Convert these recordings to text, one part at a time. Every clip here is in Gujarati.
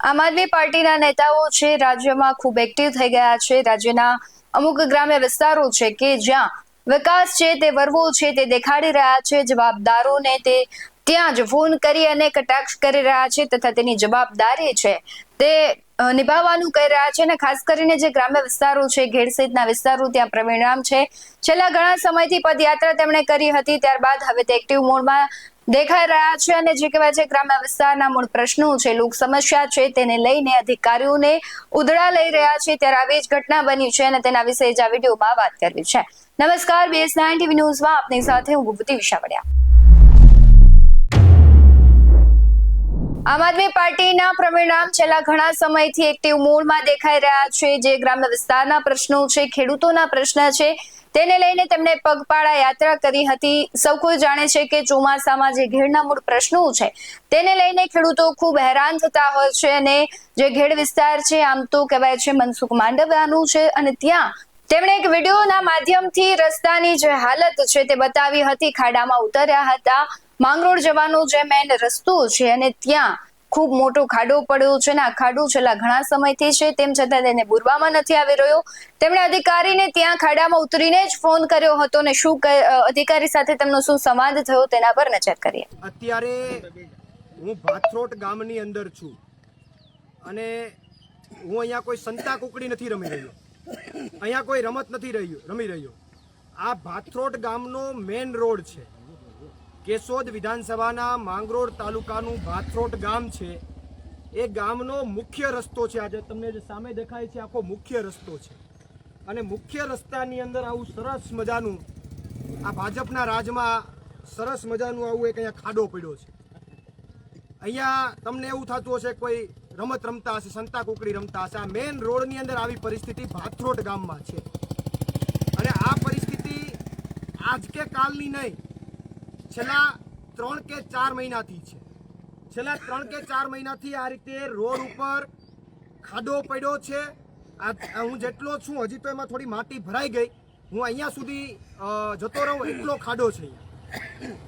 આમ આદમી પાર્ટીના નેતાઓ છે રાજ્યમાં ખૂબ એક્ટિવ થઈ ગયા છે। રાજ્યના અમુક ગ્રામ્ય વિસ્તારો છે કે જ્યાં વિકાસ છે તે વરવો છે તે દેખાડી રહ્યા છે। જવાબદારોને તે ત્યાં જ ફોન કરી અને કટાક્ષ કરી રહ્યા છે તથા તેની જવાબદારી છે તે નિભાવવાનું કહી રહ્યા છે। અને ખાસ કરીને જે ગ્રામ્ય વિસ્તારો છે ઘેડ સહિતના વિસ્તારો ત્યાં પ્રવીણ રામ છે છેલ્લા ઘણા સમયથી પદયાત્રા તેમણે કરી હતી, ત્યારબાદ હવે તે એક્ટિવ મોડમાં દેખાઈ રહ્યા છે। અને જે કહેવાય છે ગ્રામ્ય વિસ્તારના મૂળ પ્રશ્નો છે, લોક સમસ્યા છે તેને લઈને અધિકારીઓને ઉધડા લઈ રહ્યા છે, ત્યારે આવી જ ઘટના બની છે અને તેના વિશે જ આ વિડીયોમાં વાત કરવી છે। નમસ્કાર, BS9 TV ન્યૂઝમાં આપની સાથે હું ભૂપતિ વિશાવડિયા। આમ આદમી પાર્ટીના પ્રવીણ રામ છેલ્લા ઘણા સમયથી એક્ટિવ મોડમાં દેખાઈ રહ્યા છે। જે ગ્રામ્ય વિસ્તારના પ્રશ્નો છે, ખેડૂતોના પ્રશ્ન છે તેને લઈને તેમણે પગપાળા યાત્રા કરી હતી। સૌ કોઈ જાણે છે કે ચોમાસામાં જે ઘેડના મૂળ પ્રશ્નો છે તેને લઈને ખેડૂતો ખૂબ હેરાન થતા હોય છે અને જે ઘેડ વિસ્તાર છે આમ તો કહેવાય છે મનસુખ માંડવિયાનું છે અને ત્યાં તેમણે એક વિડીયોના માધ્યમથી રસ્તાની જે હાલત છે તે બતાવી હતી। ખાડામાં ઉતર્યા હતા, માંગરોળ જવાનો જે મેન રસ્તો છે અને ત્યાં ખૂબ મોટો ખાડો પડ્યો છે અને આ ખાડો છેલ્લા ઘણા સમયથી છે, તેમ છતાં તેને બુરવામાં નથી આવી રહ્યો। તેમણે અધિકારીને ત્યાં ખાડામાં ઉતરીને જ ફોન કર્યો હતો અને શું અધિકારી સાથે તેમનો શું સંવાદ થયો તેના પર નજર કરીએ। અત્યારે હું ભાથરોટ ગામની અંદર છું અને હું અહીંયા કોઈ સંતા કુકડી નથી રમી રહ્યો, અહીંયા કોઈ રમત નથી રમી રહ્યો। આ ભાથરોટ ગામનો મેન રોડ છે, કેશોદ વિધાનસભાના માંગરોળ તાલુકાનું ભાથરોટ ગામ છે। એ ગામનો મુખ્ય રસ્તો છે, આજે તમને જે સામે દેખાય છે આખો મુખ્ય રસ્તો છે અને મુખ્ય રસ્તાની અંદર આવું સરસ મજાનું આ ભાજપના રાજમાં સરસ મજાનું આવું એક અહીંયા ખાડો પડ્યો છે। અહીંયા તમને એવું થતું હશે કોઈ રમત રમતા હશે, સંતા કુકડી રમતા હશે। આ મેન રોડની અંદર આવી પરિસ્થિતિ ભાથરોટ ગામમાં છે અને આ પરિસ્થિતિ આજ કે કાલની નહીં, છેલ્લા 3 કે 4 મહિનાથી છે। છેલ્લા 3 કે 4 મહિનાથી આ રીતે રોડ ઉપર ખાડો પડ્યો છે। હું જેટલો છું હજી તો એમાં થોડી માટી ભરાઈ ગઈ, હું અહીંયા સુધી જતો રહું એટલો ખાડો છે।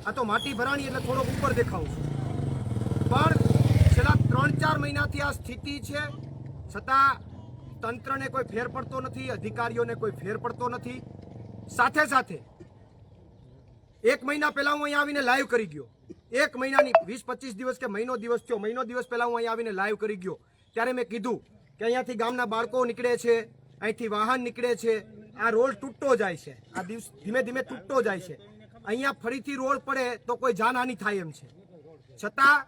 આ તો માટી ભરાણી એટલે થોડોક ઉપર દેખાવું છું, પણ છેલ્લા 3-4 મહિનાથી આ સ્થિતિ છે, છતાં તંત્રને કોઈ ફેર પડતો નથી, અધિકારીઓને કોઈ ફેર પડતો નથી। સાથે સાથે 1 મહિના પહેલા હું અહીંયા આવીને લાઈવ કરી ગયો, 1 મહિનાની 20-25 દિવસ કે મહિનો દિવસ પહેલા હું અહીંયા આવીને લાઈવ કરી ગયો। ત્યારે મેં કીધું કે અહીંયાથી ગામના બાળકો નીકળે છે, અહીંથી વાહન નીકળે છે, આ રોડ તૂટતો જાય છે, આ દિવસ ધીમે ધીમે તૂટતો જાય છે, અહીંયા ફરીથી રોડ પડે તો કોઈ જાનહાનિ થાય એમ છે। છતાં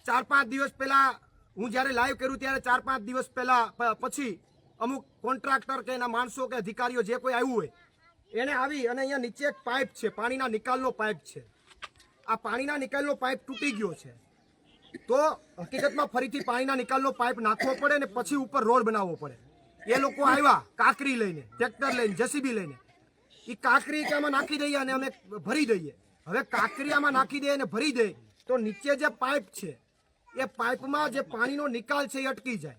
4-5 દિવસ પહેલા હું જ્યારે લાઈવ કર્યું ત્યારે 4-5 દિવસ પહેલા પછી અમુક કોન્ટ્રાક્ટર કે એના માણસો કે અધિકારીઓ જે કોઈ આવ્યું હોય એને આવી અને અહીંયા નીચે એક પાઇપ છે, પાણીના નિકાલનો પાઇપ છે, આ પાણીના નિકાલનો પાઇપ તૂટી ગયો છે, તો હકીકતમાં ફરીથી પાણીના નિકાલનો પાઇપ નાખવો પડે ને પછી ઉપર રોડ બનાવવો પડે। એ લોકો આવ્યા કાંકરી લઈને, ટ્રેક્ટર લઈને, જેસીબી લઈને, એ કાંકરી કે આમાં નાખી દઈએ અને અમે ભરી દઈએ। હવે કાંકરી આમાં નાખી દઈએ અને ભરી દઈએ તો નીચે જે પાઇપ છે એ પાઇપમાં જે પાણીનો નિકાલ છે એ અટકી જાય,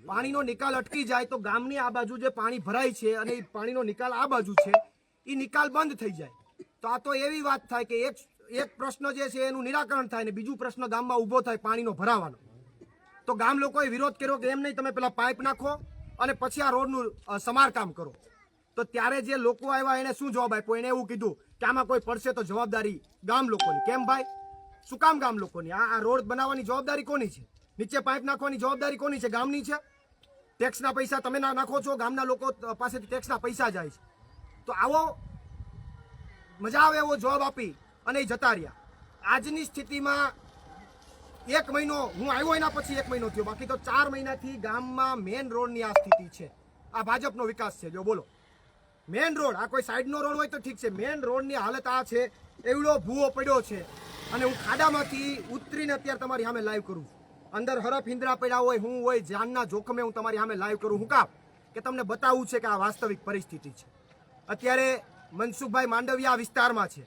પાણીનો નિકાલ અટકી જાય તો ગામની આ બાજુ જે પાણી ભરાય છે અને એ પાણીનો નિકાલ આ બાજુ છે એ નિકાલ બંધ થઈ જાય। તો આ તો એવી વાત થાય કે એક પ્રશ્ન જે છે એનું નિરાકરણ થાય ને બીજું પ્રશ્ન ગામમાં ઊભો થાય પાણીનો ભરાવાનો। તો ગામ લોકોએ વિરોધ કર્યો કે એમ નહીં, તમે પેલા પાઇપ નાખો અને પછી આ રોડનું સમારકામ કરો। તો ત્યારે જે લોકો આવ્યા એને શું જવાબ આપ્યો, એને એવું કીધું કે આમાં કોઈ પડશે તો જવાબદારી ગામ લોકોની। કેમ ભાઈ, શું કામ ગામ લોકોની? આ રોડ બનાવવાની જવાબદારી કોની છે? નીચે પાઇપ નાખવાની જવાબદારી કોની છે? ગામની છે। ટેક્સના પૈસા તમે નાખો છો, ગામના લોકો પાસેથી ટેક્સના પૈસા જાય છે। તો આવો મજા આવે એવો જવાબ આપી અને એ જતા રહ્યા। આજની સ્થિતિમાં 1 મહિનો હું આવ્યો એના પછી 1 મહિનો થયો, બાકી તો 4 મહિનાથી ગામમાં મેન રોડની આ સ્થિતિ છે। આ ભાજપનો વિકાસ છે? જો બોલો, મેન રોડ, આ કોઈ સાઈડનો રોડ હોય તો ઠીક છે, મેન રોડની હાલત આ છે, એવડો ભૂવો પડ્યો છે અને હું ખાડામાંથી ઉતરીને અત્યારે તમારી સામે લાઈવ કરું છું। અંદર હરફ હિંદરા પડ્યા હોય, હું હોય, જાનના જોખમે હું તમારી સામે લાઈવ કરું। હું કામ કે તમને બતાવવું છે કે આ વાસ્તવિક પરિસ્થિતિ છે। અત્યારે મનસુખભાઈ માંડવિયા વિસ્તારમાં છે,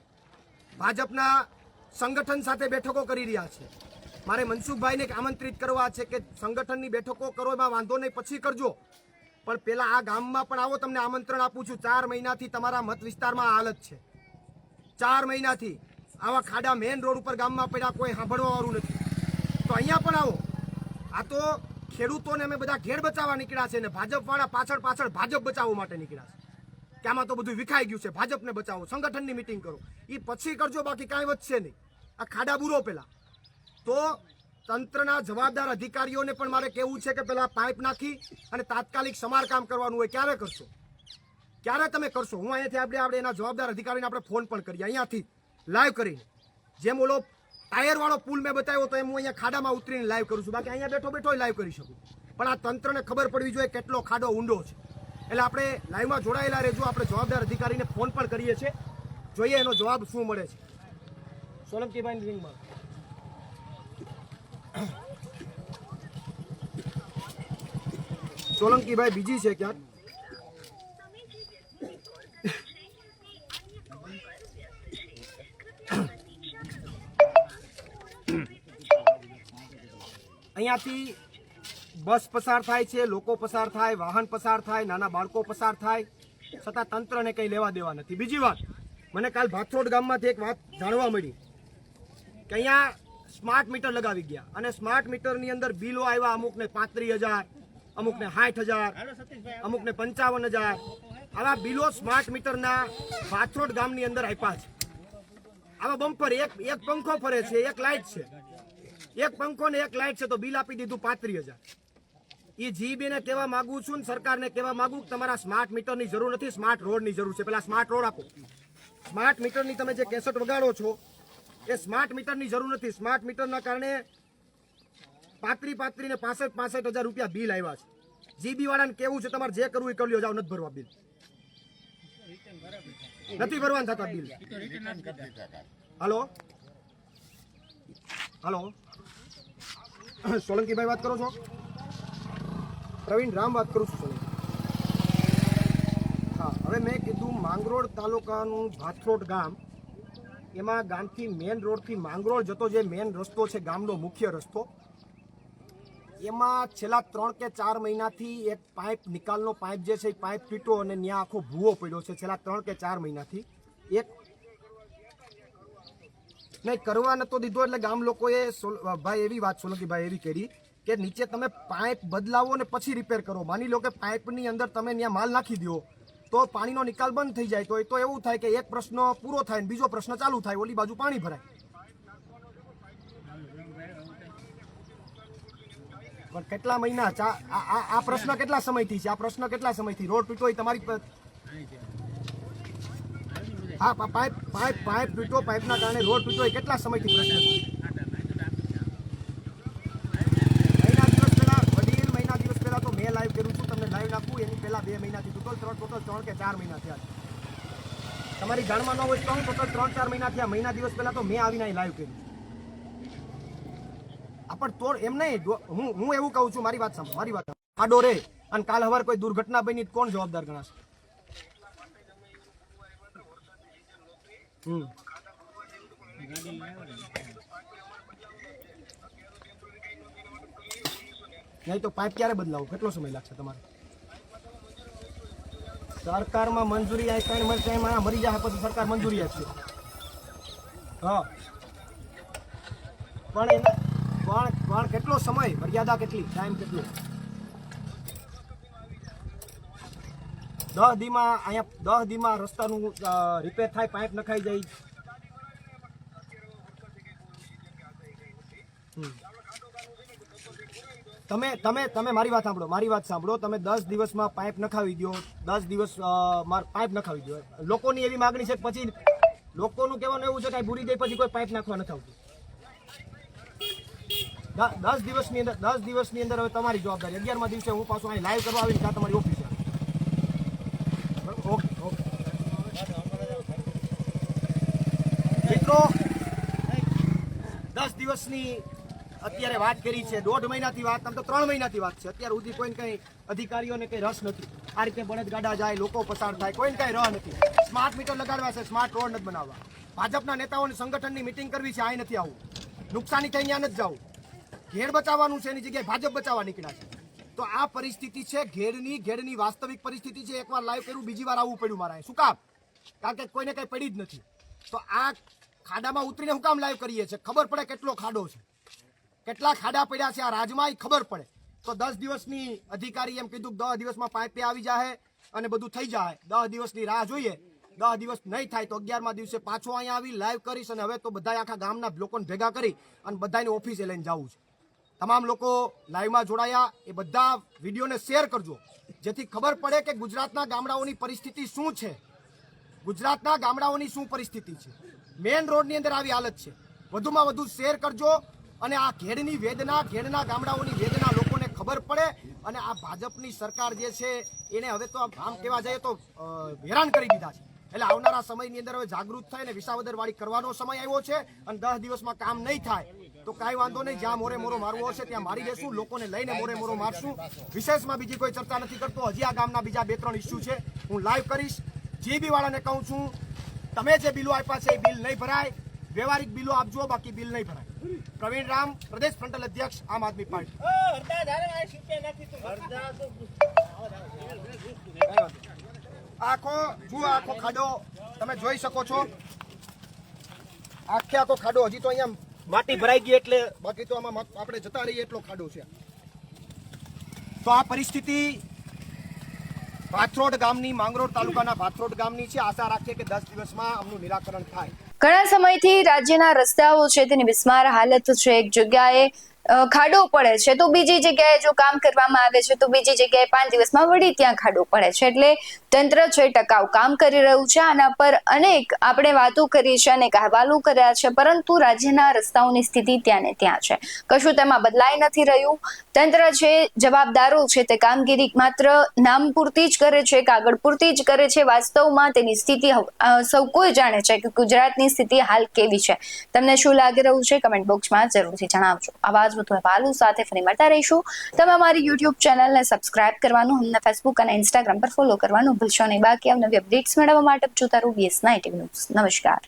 ભાજપના સંગઠન સાથે બેઠકો કરી રહ્યા છે। મારે મનસુખભાઈને આમંત્રિત કરવા છે કે સંગઠનની બેઠકો કરો, એમાં વાંધો નહીં, પછી કરજો, પણ પેલા આ ગામમાં પણ આવો, તમને આમંત્રણ આપું છું। 4 મહિનાથી તમારા મત વિસ્તારમાં આ હાલત છે, 4 મહિનાથી આવા ખાડા મેન રોડ ઉપર ગામમાં પડ્યા, કોઈ સાંભળવા વાળું નથી। તો અહીંયા પણ આવો, આ તો ખેડૂતોને અમે બધા ઘેર બચાવવા નીકળ્યા છે ને ભાજપવાળા પાછળ પાછળ ભાજપ બચાવવા માટે નીકળ્યા છે કે આમાં તો બધું વિખાઈ ગયું છે, ભાજપને બચાવો, સંગઠનની મિટિંગ કરો, એ પછી કરજો, બાકી કાંઈ વધશે નહીં. આ ખાડા બુરો પેલા તો તંત્રના જવાબદાર અધિકારીઓને પણ મારે કહેવું છે કે પેલા પાઇપ નાખી અને તાત્કાલિક સમારકામ કરવાનું હોય. ક્યારે કરશો, ક્યારે તમે કરશો? હું અહીંયાથી આપણે એના જવાબદાર અધિકારીને આપણે ફોન પણ કરીએ અહીંયાથી લાઈવ કરીને. જેમ ઓલો ટાયર વાળો પુલ મેં બતાવ્યો તો એમ હું અહીંયા ખાડામાં ઉતરીને લાઈવ કરું છું, બાકી અહીંયા બેઠો બેઠો લાઈવ કરી શકું. પણ આ તંત્રને ખબર પડવી જોઈએ કેટલો ખાડો ઊંડો છે. એટલે આપણે લાઈવમાં જોડાયેલા રહેજો. આપણે જવાબદાર અધિકારીને ફોન પણ કરીએ છીએ, જોઈએ એનો જવાબ શું મળે છે. સોલંકીભાઈ રિંગમાં સોલંકીભાઈ બીજી છે ક્યાંક. અહીંયાથી બસ પસાર થાય છે, લોકો પસાર થાય, વાહન પસાર થાય, નાના બાળકો પસાર થાય, છતાં તંત્રને કંઈ લેવા દેવા નથી. બીજી વાત, મને કાલ ભાથરોડ ગામમાંથી એક વાત જાણવા મળી કે અહીંયા સ્માર્ટ મીટર લગાવી ગયા અને સ્માર્ટ મીટરની અંદર બિલો આવ્યા, અમુકને 35,000, અમુકને 60,000, અમુકને 55,000. આવા બિલો સ્માર્ટ મીટરના ભાથરોડ ગામની અંદર આપ્યા છે. આવા બમ્પર એક પંખો ફરે છે, એક લાઇટ છે, એક પંખો ને એક લાઇટ છે, તો બિલ આપી દીધું 35,000. એ જીબીને કહેવા માંગુ છું, સરકારને કહેવા માંગુ કે તમારા સ્માર્ટ મીટરની જરૂર નથી, સ્માર્ટ રોડની જરૂર છે. પેલા સ્માર્ટ રોડ આપો. સ્માર્ટ મીટરની તમે જે કેસેટ વગાડો છો એ સ્માર્ટ મીટરની જરૂર નથી. સ્માર્ટ મીટરના કારણે 35,000 ને 65,000 રૂપિયા બિલ આવ્યા છે. જીબી વાળાને કેવું છે તમારે જે કરવું એ કરી લ્યો, જાઓ, નથી ભરવા બિલ, નથી ભરવાના થતા બિલ. હાલો હાલો, સોલંકીભાઈ વાત કરો છો? પ્રવીણ રામ વાત કરું છું. હા, હવે મેં કીધું માંગરોળ તાલુકાનું ભાથરોડ ગામ, એમાં ગામથી મેન રોડથી માંગરોળ જતો જે મેન રસ્તો છે, ગામનો મુખ્ય રસ્તો, એમાં છેલ્લા 3 કે 4 મહિનાથી એક પાઇપ, નિકાલનો પાઇપ જે છે એ પાઇપ તૂટ્યો અને ત્યાં આખો ભૂવો પડ્યો છે. છેલ્લા 3 કે 4 મહિનાથી એક નહીં કરવા નતો દીધો. એટલે ગામ લોકોએ ભાઈ એવી વાત, સોલંકીભાઈ એવી કરી કે નીચે તમે પાઇપ બદલાવો ને પછી રિપેર કરો. માની લો કે પાઇપની અંદર તમે ત્યાં માલ નાખી દો તો પાણીનો નિકાલ બંધ થઈ જાય, તો એ તો એવું થાય કે એક પ્રશ્ન પૂરો થાય ને બીજો પ્રશ્ન ચાલુ થાય, ઓલી બાજુ પાણી ભરાય. પણ કેટલા મહિના આ પ્રશ્ન કેટલા સમયથી છે? આ પ્રશ્ન કેટલા સમયથી? રોડ તૂટ્યો તમારી હા, પાઇપ તૂટ્યો, પાઇપના કારણે રોડ તૂટ્યો, કેટલા સમયથી પ્રશ્ન છે? મહિના દિવસ પહેલા તો મેં લાઈવ કર્યું છું, તમને લાઈવ નાખું. એની પહેલા 2 મહિનાથી ટોટલ 3 કે 4 મહિના થયા. તમારી જાણમાં ન હોય તો હું ટોટલ 3-4 મહિના થયા. મહિના દિવસ પહેલા તો મેં આવીને લાઈવ કર્યું. પણ તોડ એમ નહીં, હું એવું કહું છું, મારી વાત સાંભળો, મારી વાત આડો રે અને કાલ હવાર કોઈ દુર્ઘટના બની, કોણ જવાબદાર ગણાશે? નહીં તો પાઇપ ક્યારે બદલાવો? કેટલો સમય લાગશે તમારે? સરકારમાં મંજૂરી આવી, 3 વર્ષ મરી જાય પછી સરકાર મંજૂરી આપશે. હા, પણ કેટલો સમય, મર્યાદા કેટલી, ટાઈમ કેટલો? 10 દીમાં અહીંયા 10 દીમાં રસ્તાનું રિપેર થાય, પાઇપ નખાઈ જાય. તમે મારી વાત સાંભળો, તમે 10 દિવસમાં પાઇપ નખાવી દો, 10 દિવસ પાઇપ નખાવી દો. લોકોની એવી માગણી છે, પછી લોકોનું કહેવાનું એવું છે કે ભૂરી જાય પછી કોઈ પાઇપ નાખવા નથી આવતું. 10 દિવસની અંદર હવે તમારી જવાબદારી. 11મા દિવસે હું પાછું અહીં લાઈવ કરવા આવીને ત્યાં તમારી ઓફિસ. ઓકે મિત્રો, 10 દિવસની અત્યારે વાત કરી છે, 1.5 મહિનાથી વાત, આમ તો 3 મહિનાથી વાત છે. અત્યાર સુધી કોઈને કંઈ અધિકારીઓને કંઈ રસ નથી. આ રીતે બળદ ગાડા જાય, લોકો પસાર થાય, કોઈને કંઈ રહ નથી. સ્માર્ટ મીટર લગાડવા છે, સ્માર્ટ રોડ નથી બનાવવા. ભાજપના નેતાઓને સંગઠનની મિટિંગ કરવી છે, આ નથી આવું. નુકસાની થઈ ત્યાં નથી જવું. ઘેડ બચાવવાનું છે, એની જગ્યાએ ભાજપ બચાવવા નીકળ્યા છે. તો આ પરિસ્થિતિ છે ઘેડની વાસ્તવિક પરિસ્થિતિ છે. એકવાર લાઈવ કર્યું, બીજી વાર આવવું પડ્યું મારા. શું કામ? કારણ કે કોઈને કંઈ પડી જ નથી. તો આ ખાડામાં ઉતરીને હું કામ લાઈવ કરીએ છીએ? ખબર પડે કેટલો ખાડો છે, કેટલા ખાડા પડ્યા છે આ રાજમાં એ ખબર પડે. તો 10 દિવસની અધિકારી એમ કીધું 10 દિવસમાં પાઇપે આવી જાય અને બધું થઈ જાય. 10 દિવસની રાહ જોઈએ. 10 દિવસ નહીં થાય તો 11મા દિવસે પાછો અહીંયા આવી લાઈવ કરીશ અને હવે તો બધા આખા ગામના લોકોને ભેગા કરી અને બધાની ઓફિસે લઈને જવું છે. તમામ લોકો લાઈવમાં જોડાયા એ બધા વિડીયોને શેર કરજો જેથી ખબર પડે કે ગુજરાતના ગામડાઓની પરિસ્થિતિ શું છે. ગુજરાતના ગામડાઓની શું પરિસ્થિતિ છે. મેઇન રોડની અંદર આવી હાલત છે. વધુમાં વધુ શેર કરજો અને આ ખેડની વેદના, ખેડના ગામડાઓની વેદના લોકોને ખબર પડે અને આ ભાજપની સરકાર જે છે એને હવે તો આમ કહેવા જઈએ તો હેરાન કરી દીધા છે. એટલે આવનારા સમયની અંદર હવે જાગૃત થઈને વિસાવદરવાળી કરવાનો સમય આવ્યો છે અને 10 દિવસમાં કામ નહીં થાય તો કાંઈ વાંધો નહીં. જ્યાં મોરે મોરો મારવો હશે ત્યાં મારી દેશું. લોકોને લઈને મોરે મોરો મારશું. વિશેષમાં બીજી કોઈ ચર્ચા નથી કરતો. હજી આ ગામના બીજા 2-3 ઇસ્યુ છે હું લાઈવ કરીશ. જીબી વાળાને કહું છું તમે જે બિલો આપ્યા છે એ બિલ નહીં ભરાય. વ્યવહારિક બિલો આપજો, બાકી બિલ નહીં ભરાય. પ્રવીણ રામ, પ્રદેશ ફ્રન્ટલ અધ્યક્ષ, આમ આદમી પાર્ટી. આખો ખાડો તમે જોઈ શકો છો. આખો ખાડો હજી તો અહીંયા માટી ભરાઈ ગઈ એટલે બાકી તો આમાં આપણે જતા રહીએ એટલો ખાડો છે. તો આ પરિસ્થિતિ ભાથરોડ ગામની, માંગરોળ તાલુકાના ભાથરોડ ગામની છે. આશા રાખીએ કે 10 દિવસમાં આમનું નિરાકરણ થાય. ઘણા સમયથી રાજ્યના રસ્તાઓ છે તેની બિસ્માર હાલત છે. એક જગ્યાએ ખાડો પડે છે તો બીજી જગ્યાએ જો કામ કરવામાં આવે છે તો બીજી જગ્યાએ 5 દિવસમાં વળી ત્યાં ખાડો પડે છે. એટલે તંત્ર છે ટકાઉ કામ કરી રહ્યું છે. આના પર અનેક આપણે વાતો કરી છે, અનેક અહેવાલો કર્યા છે, પરંતુ રાજ્યના રસ્તાઓની સ્થિતિ ત્યાં ને ત્યાં છે. કશું તેમાં બદલાઈ નથી રહ્યું. તંત્ર છે, જવાબદારો છે તે કામગીરી માત્ર નામ પૂરતી જ કરે છે, કાગળ પૂરતી જ કરે છે. વાસ્તવમાં તેની સ્થિતિ સૌ કોઈ જાણે છે કે ગુજરાતની સ્થિતિ હાલ કેવી છે. તમને શું લાગી રહ્યું છે કમેન્ટ બોક્સમાં જરૂરથી જણાવજો. આવા વધુ અહેવાલો સાથે ફરી મળતા રહીશું. તમે અમારી યુટ્યુબ ચેનલને સબસ્ક્રાઇબ કરવાનું, અમને ફેસબુક અને ઇન્સ્ટાગ્રામ પર ફોલો કરવાનું ભૂલશો નહીં. બાકી નવી અપડેટ્સ મેળવવા માટે જોતા રહો BS9 TV ન્યૂઝ. નમસ્કાર.